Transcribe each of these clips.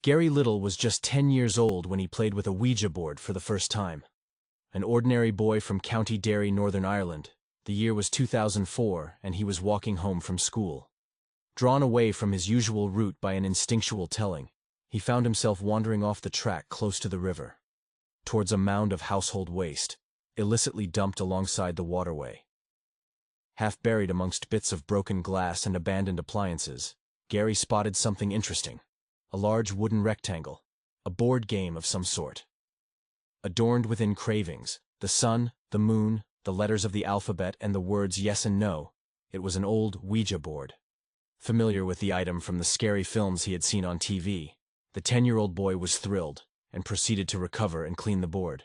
Gary Lyttle was just 10 years old when he played with a Ouija board for the first time. An ordinary boy from County Derry, Northern Ireland. The year was 2004, and he was walking home from school. Drawn away from his usual route by an instinctual telling, he found himself wandering off the track close to the river, towards a mound of household waste, illicitly dumped alongside the waterway. Half buried amongst bits of broken glass and abandoned appliances, Gary spotted something interesting. A large wooden rectangle, a board game of some sort. Adorned with engravings, the sun, the moon, the letters of the alphabet, and the words yes and no, it was an old Ouija board. Familiar with the item from the scary films he had seen on TV, the 10-year-old boy was thrilled and proceeded to recover and clean the board.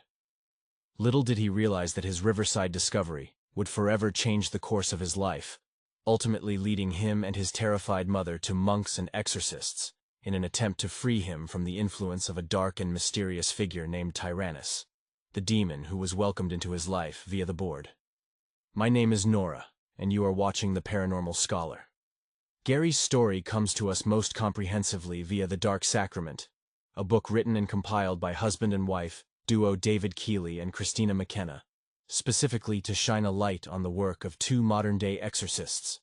Little did he realize that his riverside discovery would forever change the course of his life, ultimately leading him and his terrified mother to monks and exorcists, in an attempt to free him from the influence of a dark and mysterious figure named Tyrannus, the demon who was welcomed into his life via the board. My name is Nora, and you are watching The Paranormal Scholar. Gary's story comes to us most comprehensively via The Dark Sacrament, a book written and compiled by husband and wife, duo David Keeley and Christina McKenna, specifically to shine a light on the work of two modern-day exorcists,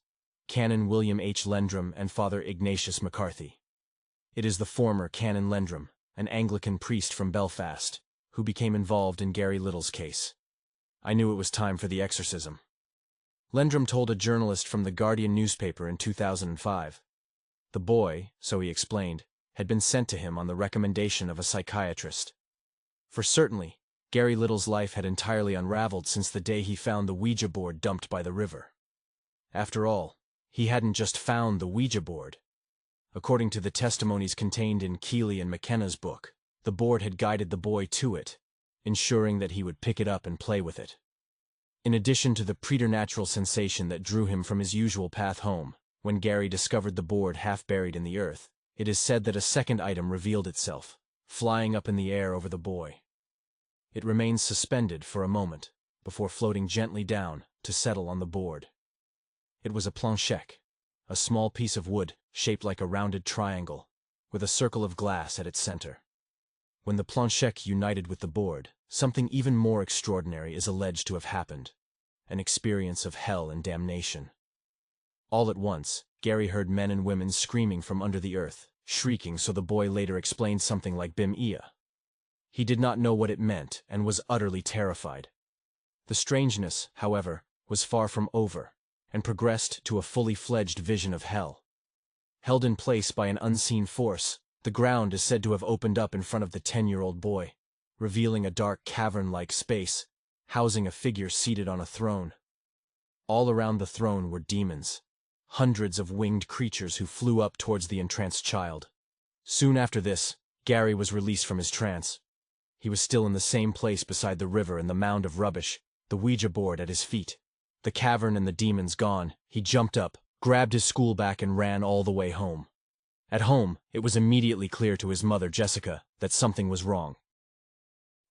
Canon William H. Lendrum and Father Ignatius McCarthy. It is the former Canon Lendrum, an Anglican priest from Belfast, who became involved in Gary Lyttle's case. I knew it was time for the exorcism. Lendrum told a journalist from the Guardian newspaper in 2005. The boy, so he explained, had been sent to him on the recommendation of a psychiatrist. For certainly, Gary Lyttle's life had entirely unraveled since the day he found the Ouija board dumped by the river. After all, he hadn't just found the Ouija board. According to the testimonies contained in Keeley and McKenna's book, the board had guided the boy to it, ensuring that he would pick it up and play with it. In addition to the preternatural sensation that drew him from his usual path home, when Gary discovered the board half buried in the earth, it is said that a second item revealed itself, flying up in the air over the boy. It remained suspended for a moment, before floating gently down to settle on the board. It was a planchette, a small piece of wood shaped like a rounded triangle, with a circle of glass at its center. When the planchette united with the board, something even more extraordinary is alleged to have happened, an experience of hell and damnation. All at once, Gary heard men and women screaming from under the earth, shrieking, so the boy later explained something like Bim Ia. He did not know what it meant and was utterly terrified. The strangeness, however, was far from over, and progressed to a fully fledged vision of hell. Held in place by an unseen force, the ground is said to have opened up in front of the 10-year-old boy, revealing a dark cavern-like space, housing a figure seated on a throne. All around the throne were demons, hundreds of winged creatures who flew up towards the entranced child. Soon after this, Gary was released from his trance. He was still in the same place beside the river and the mound of rubbish, the Ouija board at his feet. The cavern and the demons gone, he jumped up, grabbed his school bag and ran all the way home. At home, it was immediately clear to his mother, Jessica, that something was wrong.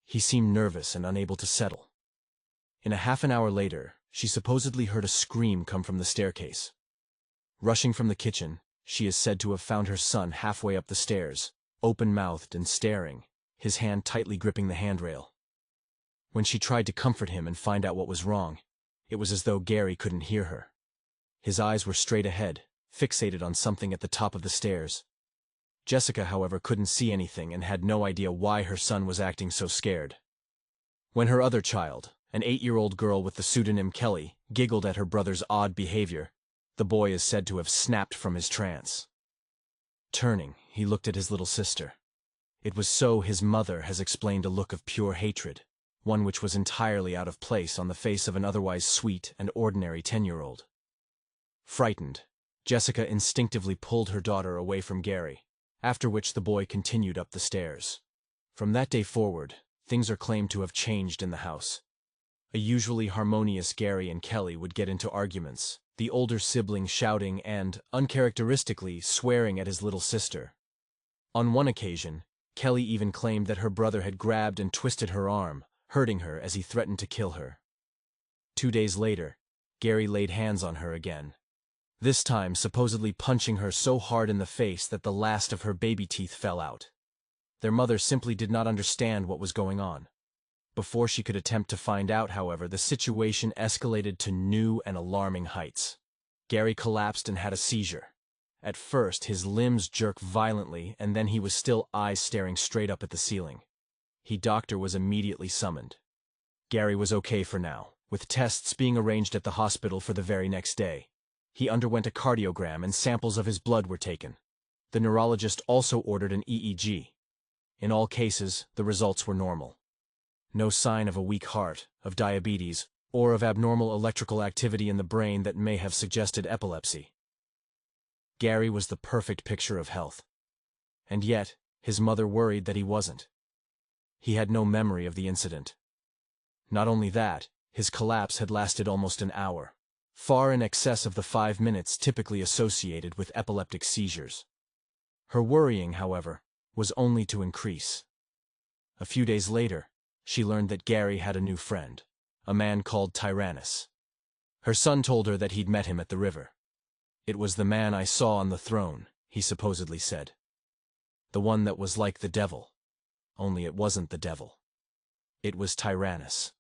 He seemed nervous and unable to settle. In a half an hour later, she supposedly heard a scream come from the staircase. Rushing from the kitchen, she is said to have found her son halfway up the stairs, open-mouthed and staring, his hand tightly gripping the handrail. When she tried to comfort him and find out what was wrong, it was as though Gary couldn't hear her. His eyes were straight ahead, fixated on something at the top of the stairs. Jessica, however, couldn't see anything and had no idea why her son was acting so scared. When her other child, an 8-year-old girl with the pseudonym Kelly, giggled at her brother's odd behavior, the boy is said to have snapped from his trance. Turning, he looked at his little sister. It was so his mother has explained a look of pure hatred, one which was entirely out of place on the face of an otherwise sweet and ordinary 10-year-old. Frightened, Jessica instinctively pulled her daughter away from Gary, after which the boy continued up the stairs. From that day forward, things are claimed to have changed in the house. A usually harmonious Gary and Kelly would get into arguments, the older sibling shouting and, uncharacteristically, swearing at his little sister. On one occasion, Kelly even claimed that her brother had grabbed and twisted her arm, hurting her as he threatened to kill her. 2 days later, Gary laid hands on her again, this time supposedly punching her so hard in the face that the last of her baby teeth fell out. Their mother simply did not understand what was going on. Before she could attempt to find out, however, the situation escalated to new and alarming heights. Gary collapsed and had a seizure. At first, his limbs jerked violently, and then he was still eyes staring straight up at the ceiling. Doctor was immediately summoned. Gary was okay for now, with tests being arranged at the hospital for the very next day. He underwent a cardiogram and samples of his blood were taken. The neurologist also ordered an EEG. In all cases, the results were normal. No sign of a weak heart, of diabetes, or of abnormal electrical activity in the brain that may have suggested epilepsy. Gary was the perfect picture of health. And yet, his mother worried that he wasn't. He had no memory of the incident. Not only that, his collapse had lasted almost an hour, far in excess of the 5 minutes typically associated with epileptic seizures. Her worrying, however, was only to increase. A few days later, she learned that Gary had a new friend, a man called Tyrannus. Her son told her that he'd met him at the river. "It was the man I saw on the throne," he supposedly said. "The one that was like the devil. Only it wasn't the devil. It was Tyrannus."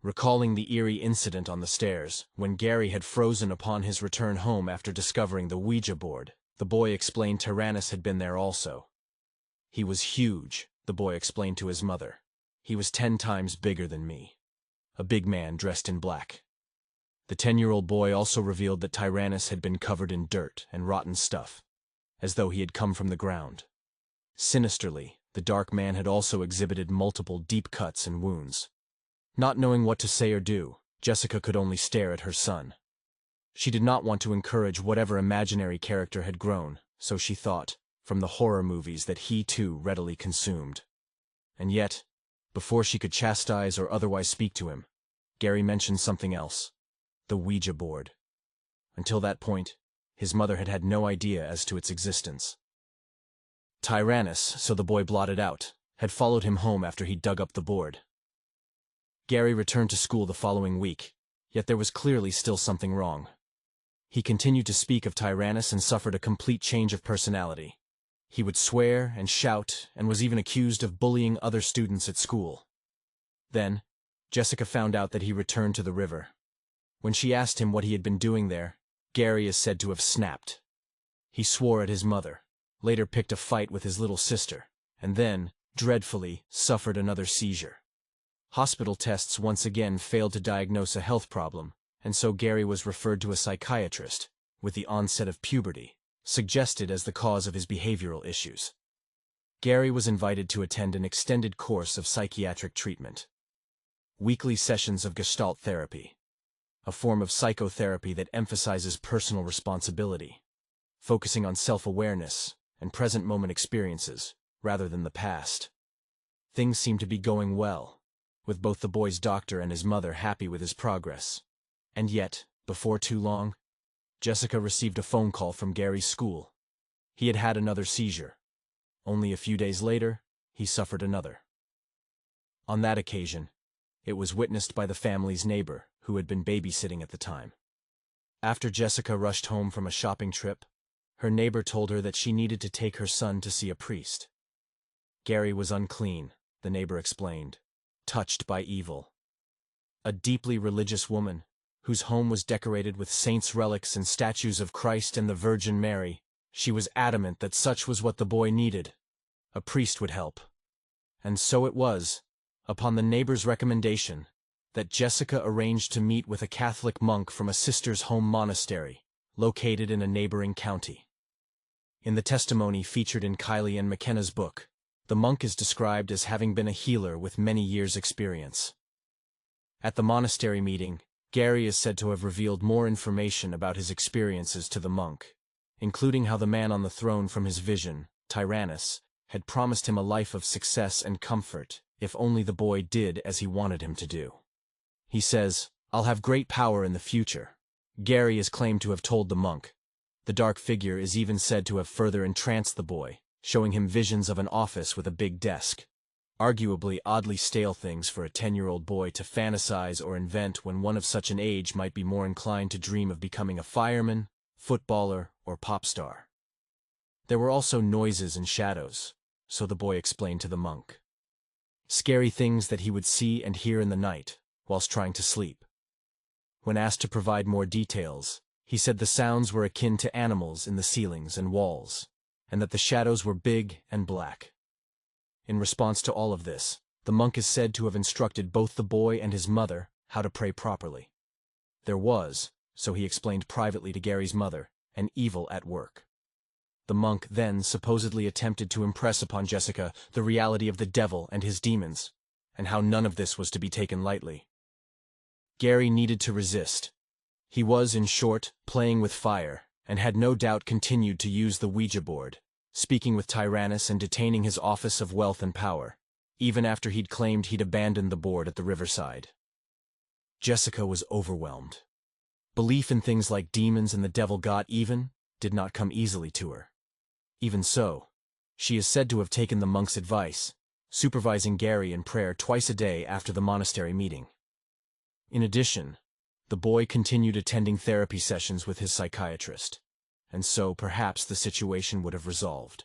Recalling the eerie incident on the stairs, when Gary had frozen upon his return home after discovering the Ouija board, the boy explained Tyrannus had been there also. "He was huge," the boy explained to his mother. "He was 10 times bigger than me. A big man dressed in black." The 10-year-old boy also revealed that Tyrannus had been covered in dirt and rotten stuff, as though he had come from the ground. Sinisterly, the dark man had also exhibited multiple deep cuts and wounds. Not knowing what to say or do, Jessica could only stare at her son. She did not want to encourage whatever imaginary character had grown, so she thought, from the horror movies that he too readily consumed. And yet, before she could chastise or otherwise speak to him, Gary mentioned something else: the Ouija board. Until that point, his mother had had no idea as to its existence. Tyrannus, so the boy blotted out, had followed him home after he dug up the board. Gary returned to school the following week, yet there was clearly still something wrong. He continued to speak of Tyrannus and suffered a complete change of personality. He would swear and shout and was even accused of bullying other students at school. Then, Jessica found out that he returned to the river. When she asked him what he had been doing there, Gary is said to have snapped. He swore at his mother, later picked a fight with his little sister, and then, dreadfully, suffered another seizure. Hospital tests once again failed to diagnose a health problem, and so Gary was referred to a psychiatrist, with the onset of puberty, suggested as the cause of his behavioral issues. Gary was invited to attend an extended course of psychiatric treatment. Weekly sessions of Gestalt therapy, a form of psychotherapy that emphasizes personal responsibility, focusing on self-awareness and present-moment experiences, rather than the past. Things seemed to be going well, with both the boy's doctor and his mother happy with his progress. And yet, before too long, Jessica received a phone call from Gary's school. He had had another seizure. Only a few days later, he suffered another. On that occasion, it was witnessed by the family's neighbor, who had been babysitting at the time. After Jessica rushed home from a shopping trip, her neighbor told her that she needed to take her son to see a priest. Gary was unclean, the neighbor explained, touched by evil. A deeply religious woman, whose home was decorated with saints' relics and statues of Christ and the Virgin Mary, she was adamant that such was what the boy needed. A priest would help. And so it was, upon the neighbor's recommendation, that Jessica arranged to meet with a Catholic monk from a sister's home monastery, located in a neighboring county. In the testimony featured in Kylie and McKenna's book, the monk is described as having been a healer with many years' experience. At the monastery meeting, Gary is said to have revealed more information about his experiences to the monk, including how the man on the throne from his vision, Tyrannus, had promised him a life of success and comfort if only the boy did as he wanted him to do. He says, "I'll have great power in the future," Gary is claimed to have told the monk. The dark figure is even said to have further entranced the boy, showing him visions of an office with a big desk. Arguably oddly stale things for a 10-year-old boy to fantasize or invent when one of such an age might be more inclined to dream of becoming a fireman, footballer, or pop star. There were also noises and shadows, so the boy explained to the monk. Scary things that he would see and hear in the night, whilst trying to sleep. When asked to provide more details, he said the sounds were akin to animals in the ceilings and walls, and that the shadows were big and black. In response to all of this, the monk is said to have instructed both the boy and his mother how to pray properly. There was, so he explained privately to Gary's mother, an evil at work. The monk then supposedly attempted to impress upon Jessica the reality of the devil and his demons, and how none of this was to be taken lightly. Gary needed to resist. He was, in short, playing with fire, and had no doubt continued to use the Ouija board, speaking with Tyrannus and detaining his office of wealth and power, even after he'd claimed he'd abandoned the board at the riverside. Jessica was overwhelmed. Belief in things like demons and the devil got even did not come easily to her. Even so, she is said to have taken the monk's advice, supervising Gary in prayer twice a day after the monastery meeting. In addition, the boy continued attending therapy sessions with his psychiatrist, and so perhaps the situation would have resolved.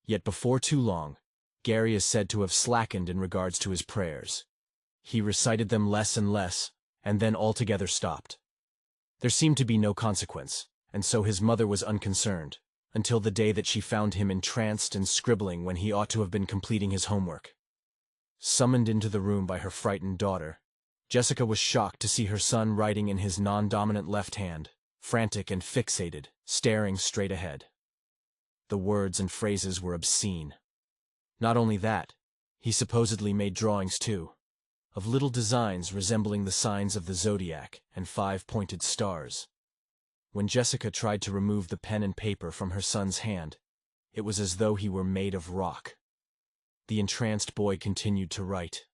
Yet before too long, Gary is said to have slackened in regards to his prayers. He recited them less and less, and then altogether stopped. There seemed to be no consequence, and so his mother was unconcerned, until the day that she found him entranced and scribbling when he ought to have been completing his homework. Summoned into the room by her frightened daughter, Jessica was shocked to see her son writing in his non-dominant left hand, frantic and fixated, staring straight ahead. The words and phrases were obscene. Not only that, he supposedly made drawings too, of little designs resembling the signs of the zodiac and 5 pointed stars. When Jessica tried to remove the pen and paper from her son's hand, it was as though he were made of rock. The entranced boy continued to write.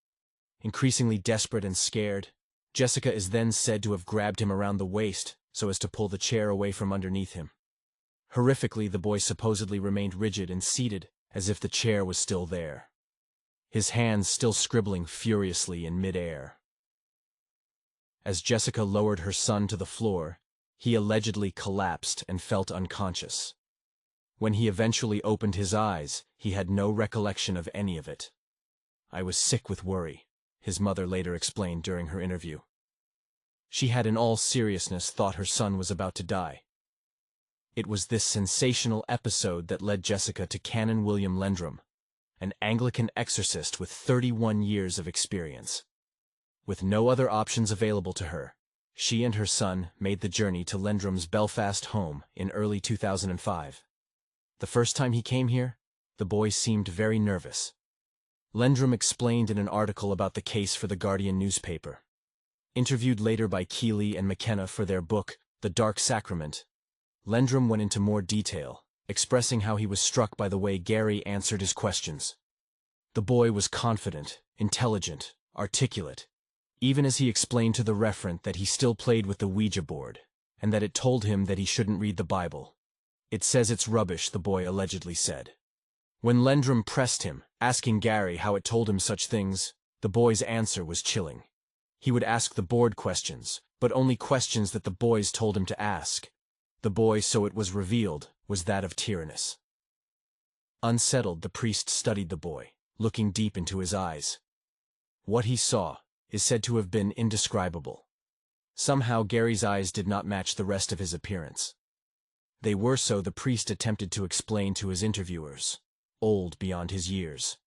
Increasingly desperate and scared, Jessica is then said to have grabbed him around the waist so as to pull the chair away from underneath him. Horrifically, the boy supposedly remained rigid and seated as if the chair was still there, his hands still scribbling furiously in mid-air. As Jessica lowered her son to the floor, he allegedly collapsed and felt unconscious. When he eventually opened his eyes, he had no recollection of any of it. "I was sick with worry," his mother later explained during her interview. She had in all seriousness thought her son was about to die. It was this sensational episode that led Jessica to Canon William Lendrum, an Anglican exorcist with 31 years of experience. With no other options available to her, she and her son made the journey to Lendrum's Belfast home in early 2005. The first time he came here, the boy seemed very nervous. Lendrum explained in an article about the case for the Guardian newspaper. Interviewed later by Keeley and McKenna for their book, The Dark Sacrament, Lendrum went into more detail, expressing how he was struck by the way Gary answered his questions. The boy was confident, intelligent, articulate, even as he explained to the referent that he still played with the Ouija board, and that it told him that he shouldn't read the Bible. "It says it's rubbish," the boy allegedly said. When Lendrum pressed him, asking Gary how it told him such things, the boy's answer was chilling. He would ask the board questions, but only questions that the boys told him to ask. The boy, so it was revealed, was that of Tyrannus. Unsettled, the priest studied the boy, looking deep into his eyes. What he saw is said to have been indescribable. Somehow Gary's eyes did not match the rest of his appearance. They were so, the priest attempted to explain to his interviewers, old beyond his years.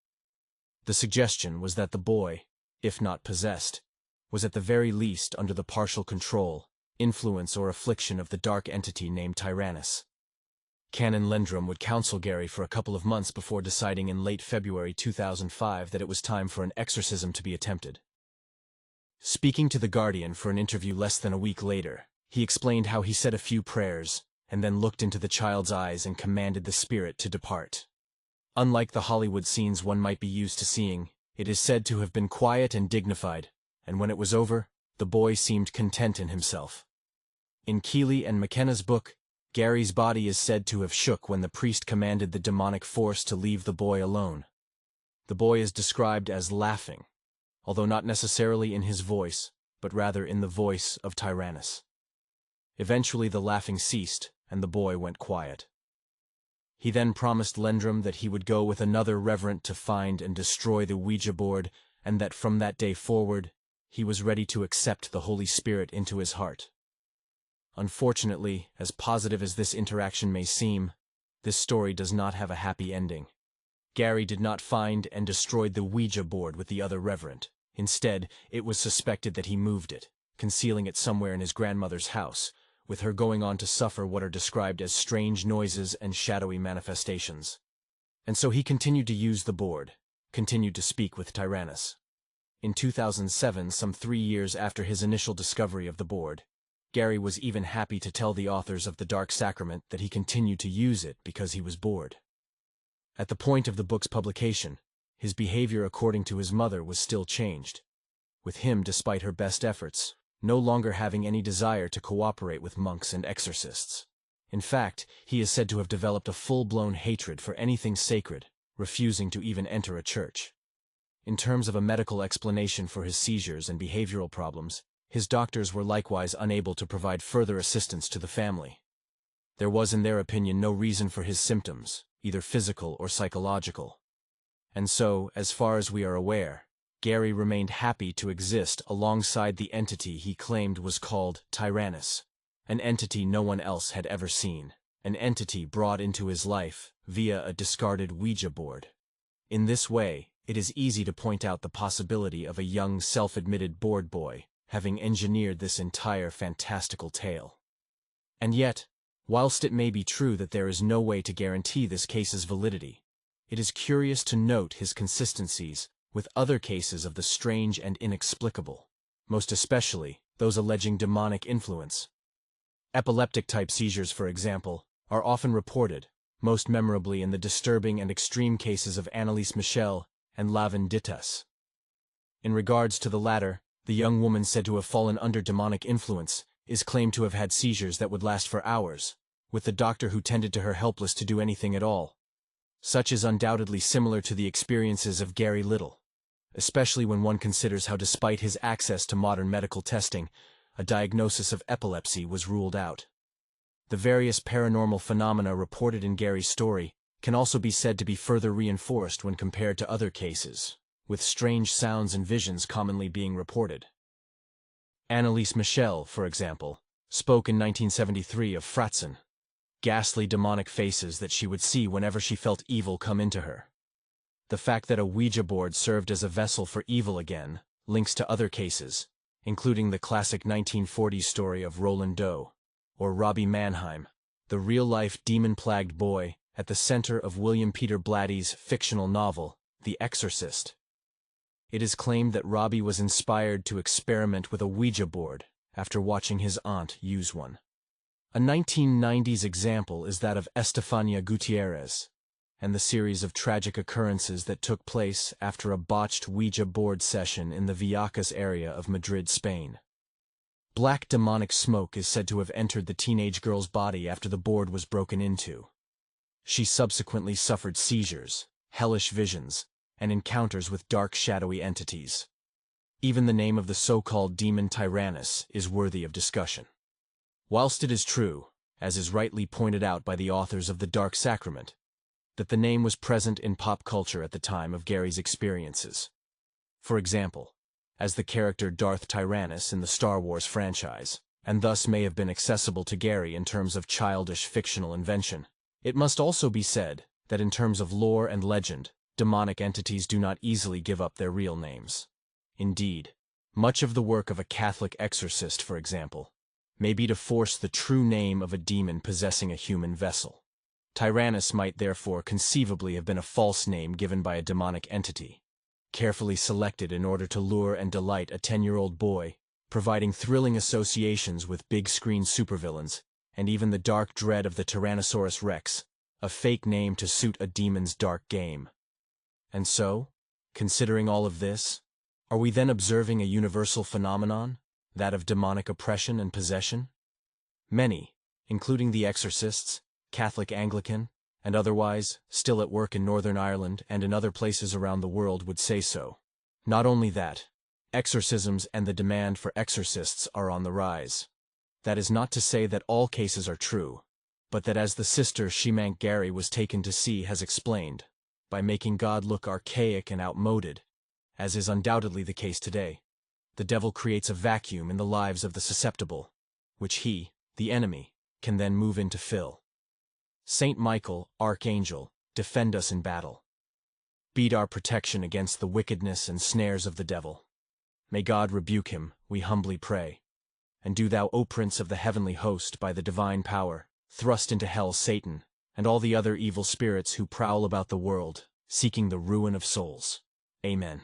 The suggestion was that the boy, if not possessed, was at the very least under the partial control, influence or affliction of the dark entity named Tyrannus. Canon Lendrum would counsel Gary for a couple of months before deciding in late February 2005 that it was time for an exorcism to be attempted. Speaking to The Guardian for an interview less than a week later, he explained how he said a few prayers and then looked into the child's eyes and commanded the spirit to depart. Unlike the Hollywood scenes one might be used to seeing, it is said to have been quiet and dignified, and when it was over, the boy seemed content in himself. In Keeley and McKenna's book, Gary's body is said to have shook when the priest commanded the demonic force to leave the boy alone. The boy is described as laughing, although not necessarily in his voice, but rather in the voice of Tyrannus. Eventually the laughing ceased, and the boy went quiet. He then promised Landrum that he would go with another reverend to find and destroy the Ouija board, and that from that day forward, he was ready to accept the Holy Spirit into his heart. Unfortunately, as positive as this interaction may seem, this story does not have a happy ending. Gary did not find and destroyed the Ouija board with the other reverend. Instead, it was suspected that he moved it, concealing it somewhere in his grandmother's house, with her going on to suffer what are described as strange noises and shadowy manifestations. And so he continued to use the board, continued to speak with Tyrannus. In 2007, some 3 years after his initial discovery of the board, Gary was even happy to tell the authors of The Dark Sacrament that he continued to use it because he was bored. At the point of the book's publication, his behavior according to his mother was still changed, with him, despite her best efforts, no longer having any desire to cooperate with monks and exorcists. In fact, he is said to have developed a full-blown hatred for anything sacred, refusing to even enter a church. In terms of a medical explanation for his seizures and behavioral problems, his doctors were likewise unable to provide further assistance to the family. There was, in their opinion, no reason for his symptoms, either physical or psychological. And so, as far as we are aware, Gary remained happy to exist alongside the entity he claimed was called Tyrannus, an entity no one else had ever seen, an entity brought into his life via a discarded Ouija board. In this way, it is easy to point out the possibility of a young self-admitted bored boy having engineered this entire fantastical tale. And yet, whilst it may be true that there is no way to guarantee this case's validity, it is curious to note his consistencies with other cases of the strange and inexplicable, most especially those alleging demonic influence. Epileptic-type seizures, for example, are often reported, most memorably in the disturbing and extreme cases of Anneliese Michel and Lavin Dittas. In regards to the latter, the young woman said to have fallen under demonic influence is claimed to have had seizures that would last for hours, with the doctor who tended to her helpless to do anything at all. Such is undoubtedly similar to the experiences of Gary Lyttle, especially when one considers how, despite his access to modern medical testing, a diagnosis of epilepsy was ruled out. The various paranormal phenomena reported in Gary's story can also be said to be further reinforced when compared to other cases, with strange sounds and visions commonly being reported. Anneliese Michel, for example, spoke in 1973 of Fratzen, ghastly demonic faces that she would see whenever she felt evil come into her. The fact that a Ouija board served as a vessel for evil again links to other cases, including the classic 1940s story of Roland Doe, or Robbie Mannheim, the real-life demon-plagued boy at the center of William Peter Blatty's fictional novel, The Exorcist. It is claimed that Robbie was inspired to experiment with a Ouija board after watching his aunt use one. A 1990s example is that of Estefania Gutierrez, and the series of tragic occurrences that took place after a botched Ouija board session in the Villacas area of Madrid, Spain. Black demonic smoke is said to have entered the teenage girl's body after the board was broken into. She subsequently suffered seizures, hellish visions, and encounters with dark, shadowy entities. Even the name of the so-called demon Tyrannus is worthy of discussion. Whilst it is true, as is rightly pointed out by the authors of The Dark Sacrament, that the name was present in pop culture at the time of Gary's experiences. For example, as the character Darth Tyrannus in the Star Wars franchise, and thus may have been accessible to Gary in terms of childish fictional invention. It must also be said that in terms of lore and legend, demonic entities do not easily give up their real names. Indeed, much of the work of a Catholic exorcist, for example, may be to force the true name of a demon possessing a human vessel. Tyrannus might therefore conceivably have been a false name given by a demonic entity, carefully selected in order to lure and delight a 10-year-old boy, providing thrilling associations with big-screen supervillains, and even the dark dread of the Tyrannosaurus Rex, a fake name to suit a demon's dark game. And so, considering all of this, are we then observing a universal phenomenon, that of demonic oppression and possession? Many, including the exorcists, Catholic Anglican, and otherwise, still at work in Northern Ireland and in other places around the world would say so. Not only that, exorcisms and the demand for exorcists are on the rise. That is not to say that all cases are true, but that as the sister she meant Gary was taken to see has explained, by making God look archaic and outmoded, as is undoubtedly the case today, the devil creates a vacuum in the lives of the susceptible, which he, the enemy, can then move in to fill. Saint Michael, Archangel, defend us in battle. Be our protection against the wickedness and snares of the devil. May God rebuke him, we humbly pray. And do thou, O Prince of the heavenly host, by the divine power, thrust into hell Satan, and all the other evil spirits who prowl about the world, seeking the ruin of souls. Amen.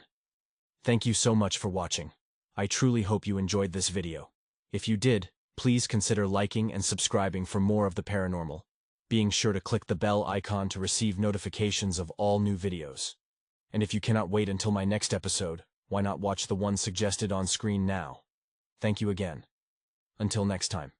Thank you so much for watching. I truly hope you enjoyed this video. If you did, please consider liking and subscribing for more of the paranormal, being sure to click the bell icon to receive notifications of all new videos. And if you cannot wait until my next episode, why not watch the one suggested on screen now? Thank you again. Until next time.